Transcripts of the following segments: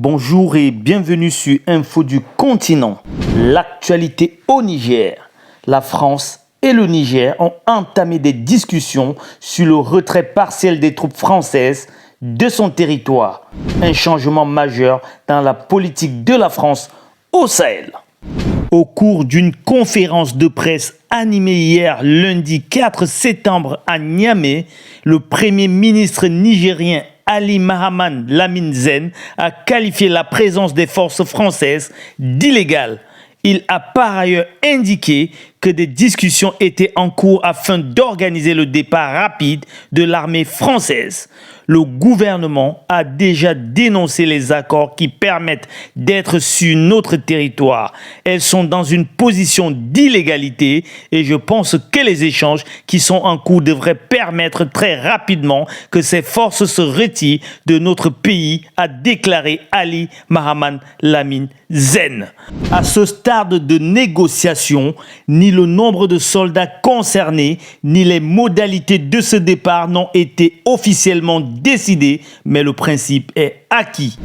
Bonjour et bienvenue sur Info du Continent. L'actualité au Niger. La France et le Niger ont entamé des discussions sur le retrait partiel des troupes françaises de son territoire. Un changement majeur dans la politique de la France au Sahel. Au cours d'une conférence de presse animée hier lundi 4 septembre à Niamey, le Premier ministre nigérien Ali Mahaman Lamine Zen a qualifié la présence des forces françaises d'illégale. Il a par ailleurs indiqué que des discussions étaient en cours afin d'organiser le départ rapide de l'armée française. Le gouvernement a déjà dénoncé les accords qui permettent d'être sur notre territoire. Elles sont dans une position d'illégalité et je pense que les échanges qui sont en cours devraient permettre très rapidement que ces forces se retirent de notre pays, a déclaré Ali Mahaman Lamine Zen. À ce stade de négociation, ni le nombre de soldats concernés, ni les modalités de ce départ n'ont été officiellement décidées, mais le principe est acquis.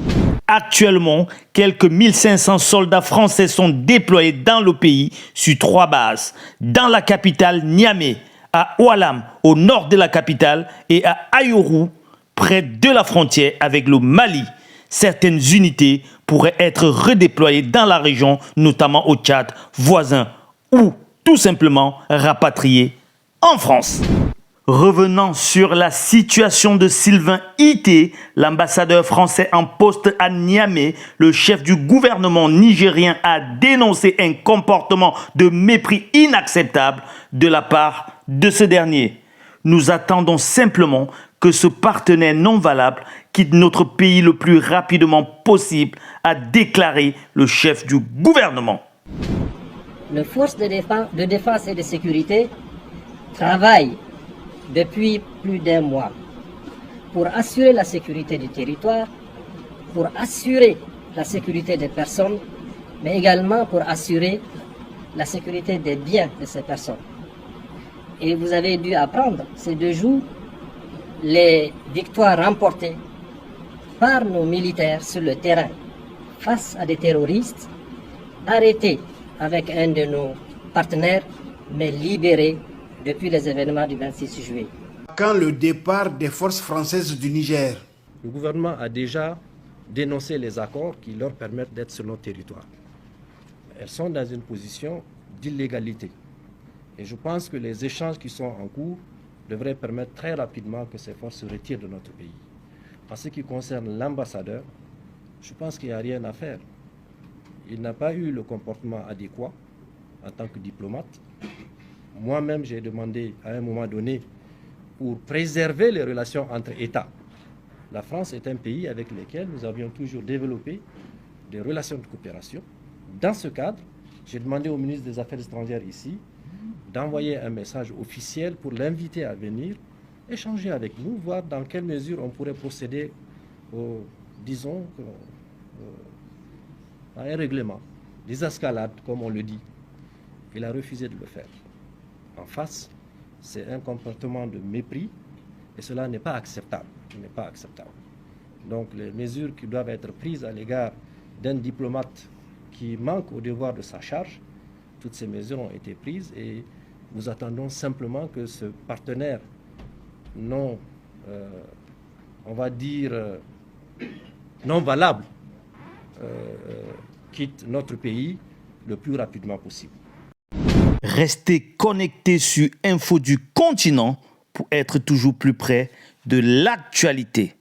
Actuellement, quelques 1500 soldats français sont déployés dans le pays sur 3 bases. Dans la capitale Niamey, à Oualam, au nord de la capitale, et à Ayourou, près de la frontière avec le Mali. Certaines unités pourraient être redéployées dans la région, notamment au Tchad voisin, ou tout simplement rapatriées en France. Revenant sur la situation de Sylvain Ité, l'ambassadeur français en poste à Niamey, le chef du gouvernement nigérien a dénoncé un comportement de mépris inacceptable de la part de ce dernier. Nous attendons simplement que ce partenaire non valable quitte notre pays le plus rapidement possible, a déclaré le chef du gouvernement. Les forces de défense et de sécurité travaillent depuis plus d'1 mois pour assurer la sécurité du territoire, pour assurer la sécurité des personnes, mais également pour assurer la sécurité des biens de ces personnes. Et vous avez dû apprendre ces 2 jours les victoires remportées par nos militaires sur le terrain face à des terroristes arrêtés avec un de nos partenaires, mais libérés depuis les événements du 26 juillet. Quand le départ des forces françaises du Niger? Le gouvernement a déjà dénoncé les accords qui leur permettent d'être sur notre territoire. Elles sont dans une position d'illégalité. Et je pense que les échanges qui sont en cours devraient permettre très rapidement que ces forces se retirent de notre pays. En ce qui concerne l'ambassadeur, je pense qu'il n'y a rien à faire. Il n'a pas eu le comportement adéquat en tant que diplomate. Moi-même, j'ai demandé à un moment donné, pour préserver les relations entre États. La France est un pays avec lequel nous avions toujours développé des relations de coopération. Dans ce cadre, j'ai demandé au ministre des Affaires étrangères ici d'envoyer un message officiel pour l'inviter à venir échanger avec nous, voir dans quelle mesure on pourrait procéder à un règlement, des escalades, comme on le dit. Il a refusé de le faire. En face, c'est un comportement de mépris et cela n'est pas acceptable. N'est pas acceptable. Donc les mesures qui doivent être prises à l'égard d'un diplomate qui manque au devoir de sa charge, toutes ces mesures ont été prises et nous attendons simplement que ce partenaire non, on va dire, non valable quitte notre pays le plus rapidement possible. Restez connectés sur Info du Continent pour être toujours plus près de l'actualité.